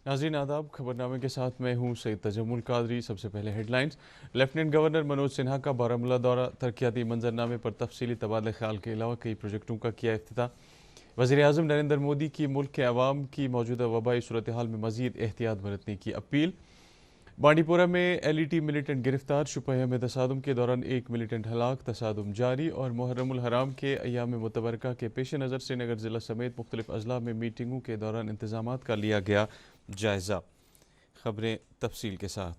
नाज़रीन आदाब, खबरनामे के साथ मैं हूं सईद तजम्मुल कादरी। सबसे पहले headlines. Lieutenant governor Manoj Sinha का बारामूला दौरा, तरक्याती मंजरनामे पर तफसीली तबादला ख्याल के अलावा कई प्रोजेक्टों का किया इफ्तिताह। वज़ीर आज़म नरेंद्र मोदी की मुल्क के अवाम की मौजूदा वबाई सूरत हाल में मज़ीद एहतियात बरतने की अपील। बांडीपोरा में LET मिलिटेंट गिरफ्तार, शुपहिया में तसादुम के दौरान एक मिलिटेंट हलाक, तसादुम जारी। और मुहर्रमुल हराम के अय्याम मुतबरका के पेश नज़र श्रीनगर ज़िला समेत मुख्तलिफ अजला में मीटिंगों के दौरान इंतजामात का लिया गया जायज़ा। खबरें तफसील के साथ।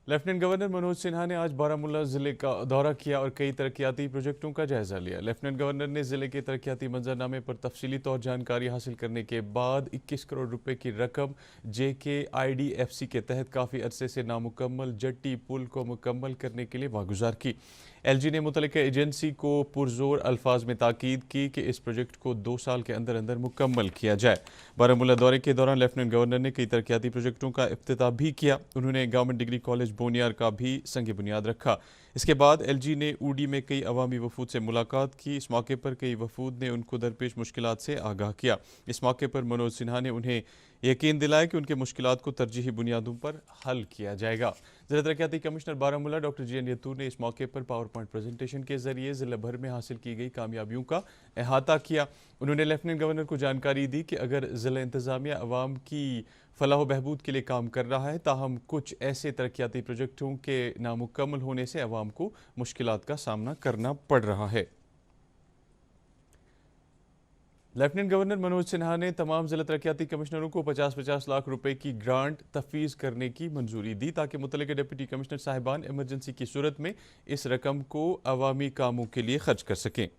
लेफ्टिनेंट गवर्नर मनोज सिन्हा ने आज बारामूला ज़िले का दौरा किया और कई तरक्याती प्रोजेक्टों का जायज़ा लिया। लेफ्टिनेंट गवर्नर ने ज़िले के तरक्याती मंजरनामे पर तफसीली तौर जानकारी हासिल करने के बाद 21 करोड़ रुपए की रकम JKIDFC के तहत काफ़ी अरसे से नामुकम्मल जट्टी पुल को मुकम्मल करने के लिए वागुजार की। LG ने मुतल्लिका एजेंसी को पुरजोर अल्फाज में ताकीद की कि इस प्रोजेक्ट को 2 साल के अंदर अंदर मुकम्मल किया जाए। बारामूला दौरे के दौरान लेफ्टिनेंट गवर्नर ने कई तरक्याती प्रोजेक्टों का इफ्तिताह भी किया। उन्होंने गवर्नमेंट डिग्री कॉलेज बोनियार का भी संग बुनियाद रखा। इसके बाद LG ने ऊडी में कई अवामी वफूद से मुलाकात की। इस मौके पर कई वफूद ने उनको दरपेश मुश्किलात से आगाह किया। इस मौके पर मनोज सिन्हा ने उन्हें यकीन दिलाया कि उनके मुश्किलात को तरजीही बुनियादों पर हल किया जाएगा। ज़िला तरक्याती कमिश्नर बारामूला डॉक्टर GN यतूर ने इस मौके पर पावर पॉइंट प्रेजेंटेशन के जरिए ज़िला भर में हासिल की गई कामयाबियों का अहाता किया। उन्होंने लेफ्टिनेंट गवर्नर को जानकारी दी कि अगर ज़िला इंतज़ामिया अवाम की फलाह बहबूद के लिए काम कर रहा है, ताहम कुछ ऐसे तरक्याती प्रोजेक्टों के नामुकम्मल होने से अवाम को मुश्किलात का सामना करना पड़ रहा है। लेफ्टिनेंट गवर्नर मनोज सिन्हा ने तमाम ज़िला तरक्याती कमिश्नरों को 50-50 लाख रुपए की ग्रांट तफवीज़ करने की मंजूरी दी ताकि मुतल्लिका डिप्टी कमिश्नर साहिबान इमरजेंसी की सूरत में इस रकम को अवामी कामों के लिए खर्च कर सकें।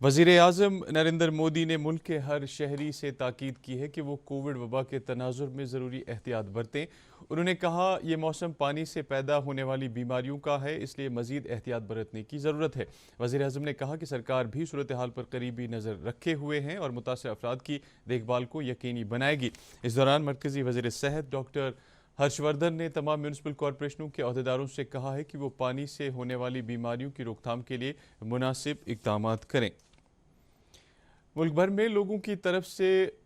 वज़ीर आज़म नरेंद्र मोदी ने मुल्क के हर शहरी से ताकीद की है कि वो कोविड वबा के तनाजुर में ज़रूरी एहतियात बरतें। उन्होंने कहा, ये मौसम पानी से पैदा होने वाली बीमारियों का है, इसलिए मज़ीद एहतियात बरतने की ज़रूरत है। वज़ीर आज़म ने कहा कि सरकार भी सूरत हाल पर करीबी नज़र रखे हुए हैं और मुतासिर अफराद की देखभाल को यकीनी बनाएगी। इस दौरान मरकज़ी वज़ीर सेहत डॉक्टर हर्षवर्धन ने तमाम म्यूनसिपल कॉरपोरेशनों के अहदेदारों से कहा है कि वो पानी से होने वाली बीमारियों की रोकथाम के लिए मुनासिब इक़दाम करें। मुल्क भर में लोगों की तरफ से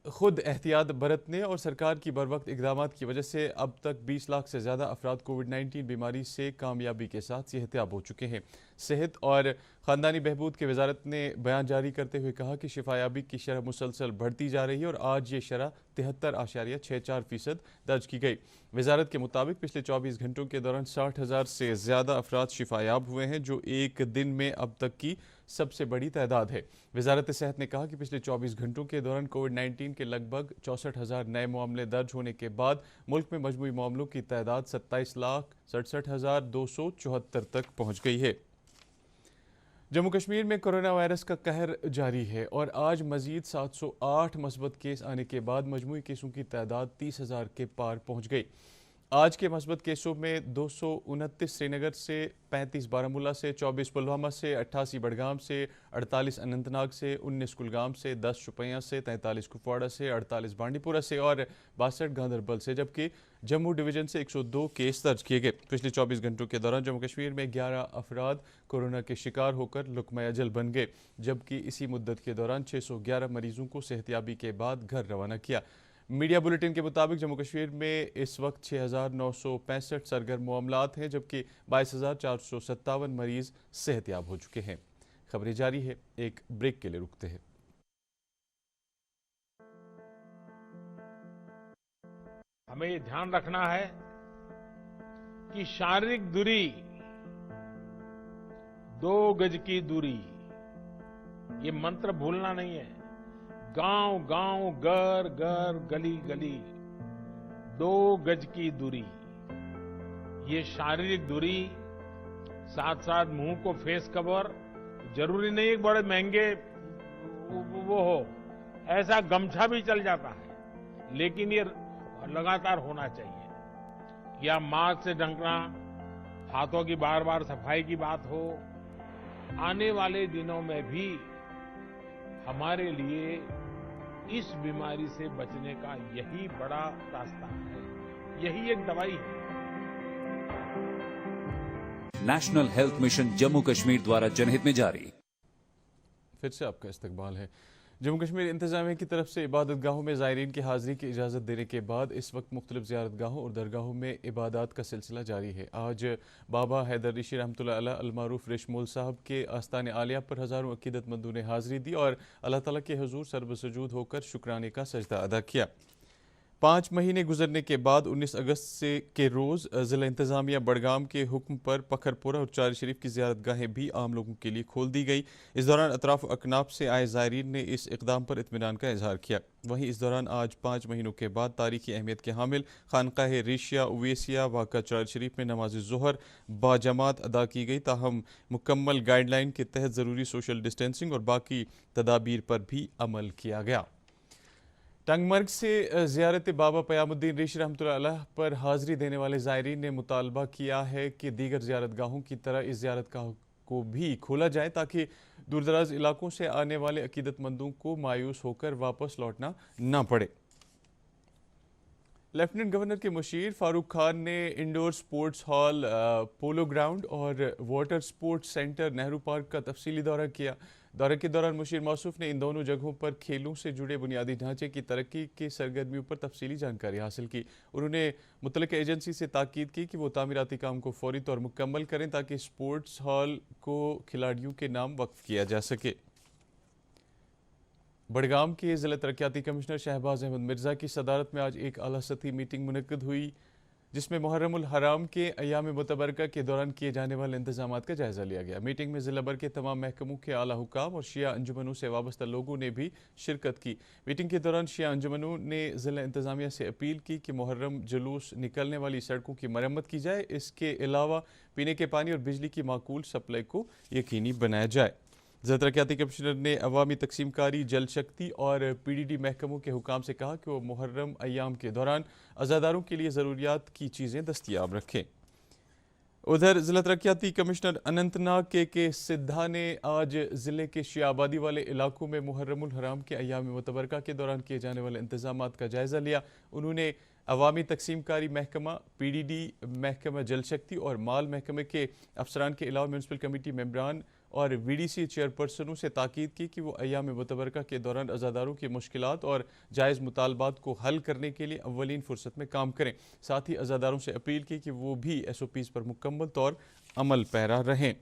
खुद एहतियात बरतने और सरकार की बरवक्त इक़दाम की वजह से अब तक 20 लाख से ज़्यादा अफराद कोविड-19 बीमारी से कामयाबी के साथ सेहतियाब हो चुके हैं। सेहत और ख़ानदानी बहबूद की वजारत ने बयान जारी करते हुए कहा कि शिफायाबी की शरह मुसलसल बढ़ती जा रही है और आज ये शरह 73.64% दर्ज की गई। वजारत के मुताबिक पिछले 24 घंटों के दौरान 60,000 से ज़्यादा अफराद शिफायाब हुए हैं, जो एक दिन में अब तक की सबसे बड़ी तादाद है। वजारत सेहत ने कहा कि पिछले 24 घंटों के दौरान कोविड-19 के लगभग 64,000 नए मामले दर्ज होने के बाद मुल्क में मजमूई मामलों की तादाद 27,67,274 तक पहुँच गई है। जम्मू कश्मीर में कोरोना वायरस का कहर जारी है और आज मजीद 708 मस्बत केस आने के बाद मजमूई केसों की तादाद 30,000 के पार पहुँच गई। आज के मस्बत केसों में 229 श्रीनगर से, 35 बारामूला से, 24 पुलवामा से, 88 बडगाम से, 48 अनंतनाग से, 19 कुलगाम से, 10 शुपियाँ से, 43 कुपवाड़ा से, 48 बांडीपुरा से और 62 गांधरबल से, जबकि जम्मू डिवीज़न से 102 केस दर्ज किए गए। पिछले 24 घंटों के दौरान जम्मू कश्मीर में 11 अफराद कोरोना के शिकार होकर लुकमा अजल बन गए, जबकि इसी मुद्दत के दौरान 611 मरीजों को सेहतियाबी के बाद घर रवाना किया। मीडिया बुलेटिन के मुताबिक जम्मू कश्मीर में इस वक्त 6,965 सरगर्म मामलात हैं, जबकि 22,457 मरीज सेहतियाब हो चुके हैं। खबरें जारी है, एक ब्रेक के लिए रुकते हैं। हमें ये ध्यान रखना है कि शारीरिक दूरी, 2 गज की दूरी, ये मंत्र भूलना नहीं है। गांव गांव, घर घर, गली गली, 2 गज की दूरी, ये शारीरिक दूरी, साथ साथ मुंह को फेस कवर, जरूरी नहीं एक बड़े महंगे वो हो, ऐसा गमछा भी चल जाता है, लेकिन ये लगातार होना चाहिए। या मास्क से ढकना, हाथों की बार बार सफाई की बात हो, आने वाले दिनों में भी हमारे लिए इस बीमारी से बचने का यही बड़ा रास्ता है, यही एक दवाई है। National health mission Jammu Kashmir द्वारा जनहित में जारी। फिर से आपका इस्तकबाल है। جموں کشمیر انتظامیہ کی طرف سے عبادت گاہوں میں زائرین کی حاضری کی اجازت دینے کے بعد اس وقت مختلف زیارت گاہوں اور درگاہوں میں عبادات کا سلسلہ جاری ہے۔ آج بابا حیدر ریشی رحمۃ اللہ علیہ المعروف ریشمول صاحب کے آستان عالیہ پر ہزاروں عقیدت مندوں نے حاضری دی اور اللہ تعالیٰ کے حضور سربسجود ہو کر شکرانے کا سجدہ ادا کیا۔ 5 مہینے گزرنے کے بعد 19 اگست کے روز ضلع انتظامیہ بڑگام کے حکم پر پکھر پورہ اور چار شریف کی زیارت گاہیں بھی عام لوگوں کے لیے کھول دی گئی۔ اس دوران اطراف و اکناف سے آئے زائرین نے اس اقدام پر اطمینان کا اظہار کیا۔ وہیں اس دوران آج 5 مہینوں کے بعد تاریخی اہمیت کے حامل خانقاہ ریشیہ اویسیہ واقع چار شریف میں نماز ظہر باجماعت ادا کی گئی، تاہم مکمل گائیڈ لائن کے تحت ضروری سوشل ڈسٹینسنگ اور باقی تدابیر پر بھی عمل کیا گیا۔ ٹنگ مرگ سے زیارت بابا پیام الدین ریشی رحمۃ اللہ علیہ پر حاضری دینے والے زائرین نے مطالبہ کیا ہے کہ دیگر زیارت گاہوں کی طرح اس زیارت گاہ کو بھی کھولا جائے تاکہ دور دراز علاقوں سے آنے والے عقیدت مندوں کو مایوس ہو کر واپس لوٹنا نہ پڑے۔ لیفٹیننٹ گورنر کے مشیر فاروق خان نے indoor sports hall, polo ground اور water sports centre Nehru park کا تفصیلی دورہ کیا۔ دورے کے دوران مشیر موصوف نے ان دونوں جگہوں پر کھیلوں سے جڑے بنیادی ڈھانچے کی ترقی کی سرگرمیوں پر تفصیلی جانکاری حاصل کی۔ انہوں نے متعلقہ ایجنسی سے تاکید کی کہ وہ تعمیراتی کام کو فوری طور مکمل کریں تاکہ سپورٹس ہال کو کھلاڑیوں کے نام وقف کیا جا سکے۔ بڑگام کے ضلع ترقیاتی کمشنر شہباز احمد مرزا کی صدارت میں آج ایک اعلیٰ سطحی میٹنگ منعقد ہوئی جس میں محرم الحرام کے ایام متبرکہ کے دوران کیے جانے والے انتظامات کا جائزہ لیا گیا۔ میٹنگ میں ضلع بھر کے تمام محکموں کے اعلیٰ حکام اور شیعہ انجمنوں سے وابستہ لوگوں نے بھی شرکت کی۔ میٹنگ کے دوران شیعہ انجمنوں نے ضلع انتظامیہ سے اپیل کی کہ محرم جلوس نکلنے والی سڑکوں کی مرمت کی جائے، اس کے علاوہ پینے کے پانی اور بجلی کی معقول سپلائی کو یقینی بنایا جائے۔ ضلع ترقیاتی کمشنر نے عوامی تقسیم کاری، جل شکتی اور پی ڈی ڈی محکموں کے حکام سے کہا کہ وہ محرم ایام کے دوران عزاداروں کے لیے ضروریات کی چیزیں دستیاب رکھیں۔ ادھر ضلع ترقیاتی کمشنر اننت ناگ کے سدھا نے آج ضلع کے شیعہ آبادی والے علاقوں میں محرم الحرام کے ایام متبرکہ کے دوران کیے جانے والے انتظامات کا جائزہ لیا۔ انہوں نے عوامی تقسیم کاری محکمہ، پی ڈی ڈی محکمہ جل شکتی اور مال محکمے کے افسران کے علاوہ میونسپل کمیٹی ممبران اور وی ڈی سی چیئرپرسنوں سے تاکید کی کہ وہ ایام متبرکہ کے دوران عزاداروں کی مشکلات اور جائز مطالبات کو حل کرنے کے لیے اولین فرصت میں کام کریں۔ ساتھ ہی عزاداروں سے اپیل کی کہ وہ بھی ایس او پیز پر مکمل طور عمل پیرا رہیں۔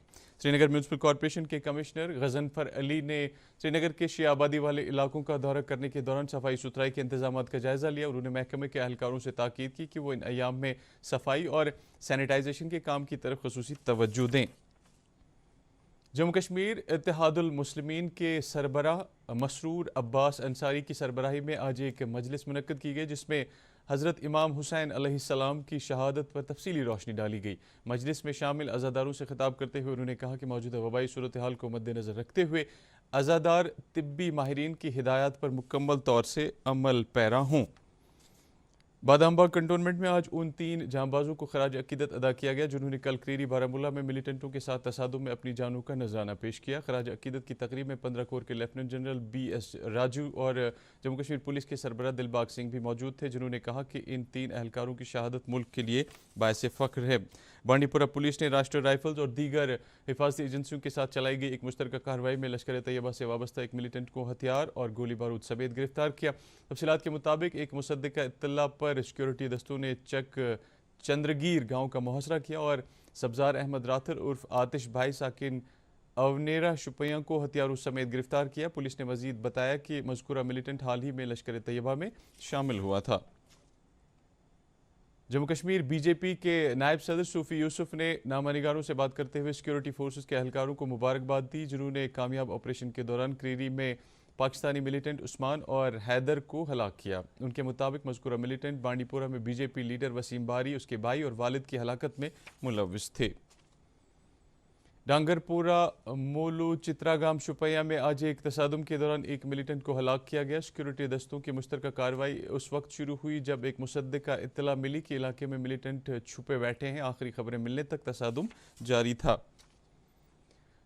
سری نگر میونسپل کارپوریشن کے کمشنر غضنفر علی نے سری نگر کے شیعہ آبادی والے علاقوں کا دورہ کرنے کے دوران صفائی ستھرائی کے انتظامات کا جائزہ لیا۔ انہوں نے محکمے کے اہلکاروں سے تاکید کی کہ وہ ان ایام میں صفائی اور سینیٹائزیشن کے کام کی طرف خصوصی توجہ دیں۔ جموں کشمیر اتحاد المسلمین کے سربراہ مسرور عباس انصاری کی سربراہی میں آج ایک مجلس منعقد کی گئی جس میں حضرت امام حسین علیہ السلام کی شہادت پر تفصیلی روشنی ڈالی گئی۔ مجلس میں شامل عزاداروں سے خطاب کرتے ہوئے انہوں نے کہا کہ موجودہ وبائی صورتحال کو مد نظر رکھتے ہوئے عزادار طبی ماہرین کی ہدایات پر مکمل طور سے عمل پیرا ہوں۔ بادام باغ کنٹونمنٹ میں آج ان 3 جانبازوں کو خراج عقیدت ادا کیا گیا جنہوں نے کل کریری بارہمولہ میں ملیٹنٹوں کے ساتھ تصادم میں اپنی جانوں کا نذرانہ پیش کیا۔ خراج عقیدت کی تقریب میں 15 کور کے lieutenant general B S Raju اور جموں کشمیر پولیس کے سربراہ دلباغ سنگھ بھی موجود تھے، جنہوں نے کہا کہ ان 3 اہلکاروں کی شہادت ملک کے لیے باعث فخر ہے۔ بانڈی پورہ پولیس نے راشٹریہ رائفلز اور دیگر حفاظتی ایجنسیوں کے ساتھ چلائی گئی ایک مشترکہ کارروائی میں لشکر طیبہ سے وابستہ ایک ملیٹنٹ کو ہتھیار اور گولی بارود سمیت گرفتار کیا۔ تفصیلات کے مطابق ایک مصدقہ اطلاع پر سیکورٹی دستوں نے چک چندرگیر گاؤں کا محاصرہ کیا اور سبزار احمد راتھر عرف آتش بھائی ساکن اونیرا شپیاں کو ہتھیاروں سمیت گرفتار کیا۔ پولیس نے مزید بتایا کہ مذکورہ ملیٹنٹ حال ہی میں لشکر طیبہ میں شامل ہوا تھا۔ جموں کشمیر بی جے پی کے نائب صدر صوفی یوسف نے نامہ نگاروں سے بات کرتے ہوئے سیکورٹی فورسز کے اہلکاروں کو مبارکباد دی جنہوں نے کامیاب آپریشن کے دوران کریری میں پاکستانی ملیٹنٹ عثمان اور حیدر کو ہلاک کیا۔ ان کے مطابق مذکورہ ملیٹنٹ بانڈی پورہ میں B J P leader Wasim Bari, اس کے بھائی اور والد کی ہلاکت میں ملوث تھے۔ ڈانگر پورہ مولو چتراگام شپیاں میں آج ایک تصادم کے دوران ایک ملیٹنٹ کو ہلاک کیا گیا۔ سیکورٹی دستوں کی مشترکہ کارروائی اس وقت شروع ہوئی جب ایک مصدقہ اطلاع ملی کہ علاقے میں ملیٹنٹ چھپے بیٹھے ہیں۔ آخری خبریں ملنے تک تصادم جاری تھا۔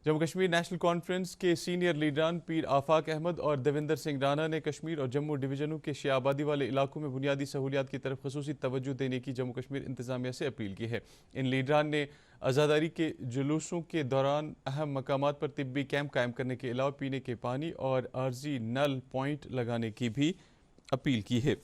जम्मू कश्मीर नेशनल कॉन्फ्रेंस के सीनियर लीडरान पीर आफाक अहमद और देवेंद्र सिंह राणा ने कश्मीर और जम्मू डिवीजनों के शिया आबादी वाले इलाकों में बुनियादी सहूलियात की तरफ खसूसी तवज्जो देने की जम्मू कश्मीर इंतजामिया से अपील की है। इन लीडरान ने आज़ादारी के जुलूसों के दौरान अहम मकामात पर तिब्बी कैंप कायम करने के अलावा पीने के पानी और आर्जी नल पॉइंट लगाने की भी अपील की है।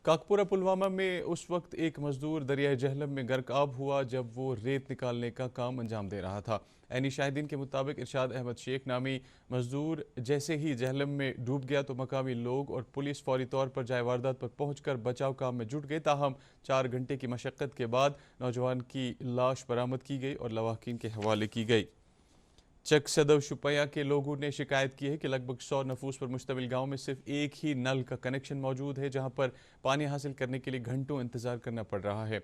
काकपुरा पुलवामा में उस वक्त एक मजदूर दरियाए जहलम में गर्क-आब हुआ जब वो रेत निकालने का काम अंजाम दे रहा था। ऐनी शाहिदीन के मुताबिक इरशाद अहमद शेख नामी मजदूर जैसे ही जहलम में डूब गया तो मकामी लोग और पुलिस फौरी तौर पर जाए वारदात पर पहुंचकर बचाव काम में जुट गए। ताहम 4 घंटे की मशक्क़त के बाद नौजवान की लाश बरामद की गई और लवाहकीन के हवाले की गई। चक सदव शुपैया के लोगों ने शिकायत की है कि लगभग 100 नफूस पर मुश्तमिल गांव में सिर्फ एक ही नल का कनेक्शन मौजूद है, जहां पर पानी हासिल करने के लिए घंटों इंतजार करना पड़ रहा है।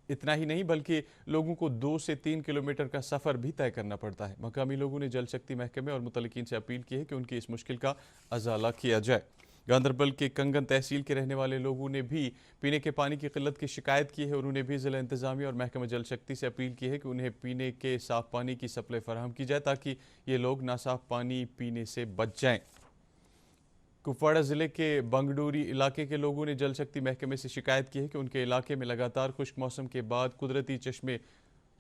इतना ही नहीं बल्कि लोगों को 2 से 3 किलोमीटर का सफ़र भी तय करना पड़ता है। मकामी लोगों ने जल शक्ति महकमे और मुतल्लिकीन से अपील की है कि उनकी इस मुश्किल का अजाला किया जाए। गांदरबल के कंगन तहसील के रहने वाले लोगों ने भी पीने के पानी की किल्लत की शिकायत की है। उन्होंने भी ज़िला इंतज़ामिया और महकमा जल शक्ति से अपील की है कि उन्हें पीने के साफ़ पानी की सप्लाई फराहम की जाए ताकि ये लोग नासाफ पानी पीने से बच जाएं। कुपवाड़ा ज़िले के बंगडूरी इलाके के लोगों ने जल शक्ति महकमे से शिकायत की है कि उनके इलाके में लगातार खुश्क मौसम के बाद कुदरती चश्मे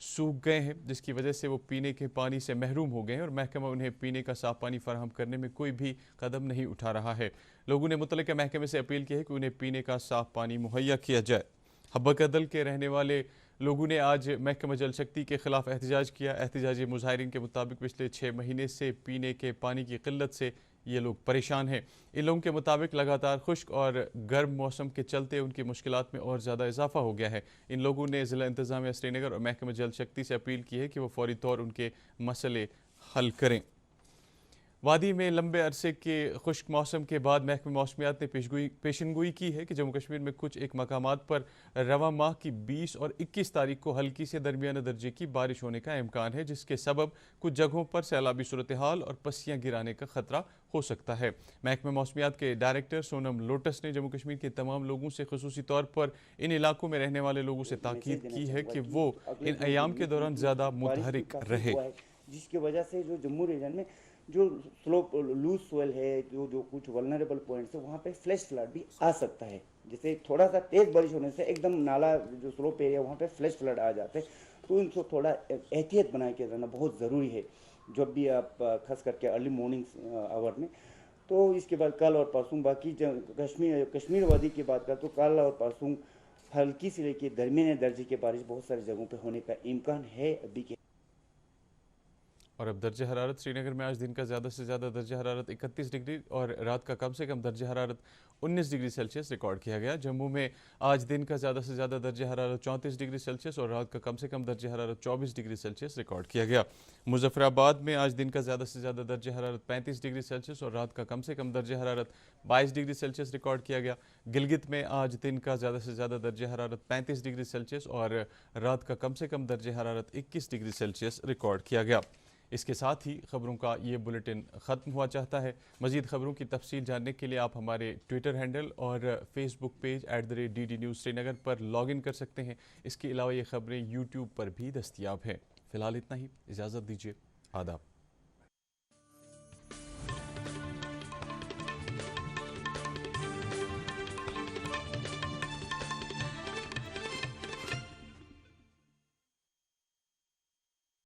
सूख गए हैं, जिसकी वजह से वो पीने के पानी से महरूम हो गए हैं और महकमा उन्हें पीने का साफ पानी फराहम करने में कोई भी कदम नहीं उठा रहा है। लोगों ने मुतल्लिका महकमे से अपील की है कि उन्हें पीने का साफ पानी मुहैया किया जाए। हब्बकदल के रहने वाले लोगों ने आज महकमा जल शक्ति के खिलाफ एहतजाज किया। एहतजाजी मुजाहिरीन के मुताबिक पिछले 6 महीने से पीने के पानी की किल्लत से ये लोग परेशान हैं। इन लोगों के मुताबिक लगातार खुश्क और गर्म मौसम के चलते उनकी मुश्किलात में और ज़्यादा इजाफा हो गया है। इन लोगों ने ज़िला इंतज़ामिया श्रीनगर और महकमा जल शक्ति से अपील की है कि वो फौरी तौर उनके मसले हल करें। वादी में लंबे अरसे के खुश्क मौसम के बाद महकमा मौसमियात ने पेशनगोई की है कि जम्मू कश्मीर में कुछ एक मकामात पर रवा माह की 20 और 21 तारीख को हल्की से दरमियाना दर्जे की बारिश होने का इम्कान है, जिसके सबब कुछ जगहों पर सैलाबी सूरत हाल और पस्सियाँ गिराने का खतरा हो सकता है। महकमा मौसमियात के डायरेक्टर सोनम लोटस ने जम्मू कश्मीर के तमाम लोगों से खुसूसी तौर पर इन इलाकों में रहने वाले लोगों से ताकीद की है कि वो इन अयाम के दौरान ज़्यादा मुतहरिक रहे, जिसकी वजह से जो जम्मू रीजन में जो स्लोप लूज सोयल है, जो कुछ वल्नरेबल पॉइंट्स है, वहाँ पे फ्लैश फ्लड भी आ सकता है। जैसे थोड़ा सा तेज बारिश होने से एकदम नाला जो स्लोप एरिया वहाँ पे फ्लैश फ्लड आ जाते हैं, तो इनको थोड़ा एहतियात बना के रहना बहुत ज़रूरी है जब भी आप खास करके अर्ली मॉर्निंग आवर में। तो इसके बाद कल और परसों बाकी कश्मीर वादी की बात करें तो कल और परसों हल्की से लेकर दरमियाने दर्जे की बारिश बहुत सारी जगहों पर होने का इम्कान है अभी के। और अब दर्जे हरारत श्रीनगर में आज दिन का ज़्यादा से ज़्यादा दर्जा हरारत 31 डिग्री और रात का कम से कम दर्जा हरारत 19 डिग्री सेल्सियस रिकॉर्ड किया गया। जम्मू में आज दिन का ज़्यादा से ज़्यादा दर्जा हरारत 34 डिग्री सेल्सियस और रात का कम से कम दर्जा हरारत 24 डिग्री सेल्सियस रिकॉर्ड किया गया। मुजफ्फराबाद में आज दिन का ज़्यादा से ज़्यादा दर्जा हरारत 35 डिग्री सेल्सियस और रात का कम से कम दर्जा हरारत 22 डिग्री सेल्सियस रिकॉर्ड किया गया। गिलगित में आज दिन का ज़्यादा से ज़्यादा दर्जा हरारत 35 डिग्री सेल्सियस और रात का कम से कम दर्जा हरारत 21 डिग्री सेल्सियस रिकॉर्ड किया गया। इसके साथ ही खबरों का ये बुलेटिन ख़त्म हुआ चाहता है। मज़ीद खबरों की तफसील जानने के लिए आप हमारे ट्विटर हैंडल और Facebook page @DD news Srinagar पर लॉगिन कर सकते हैं। इसके अलावा ये खबरें यूट्यूब पर भी दस्तयाब हैं। फ़िलहाल इतना ही, इजाज़त दीजिए, आदाब।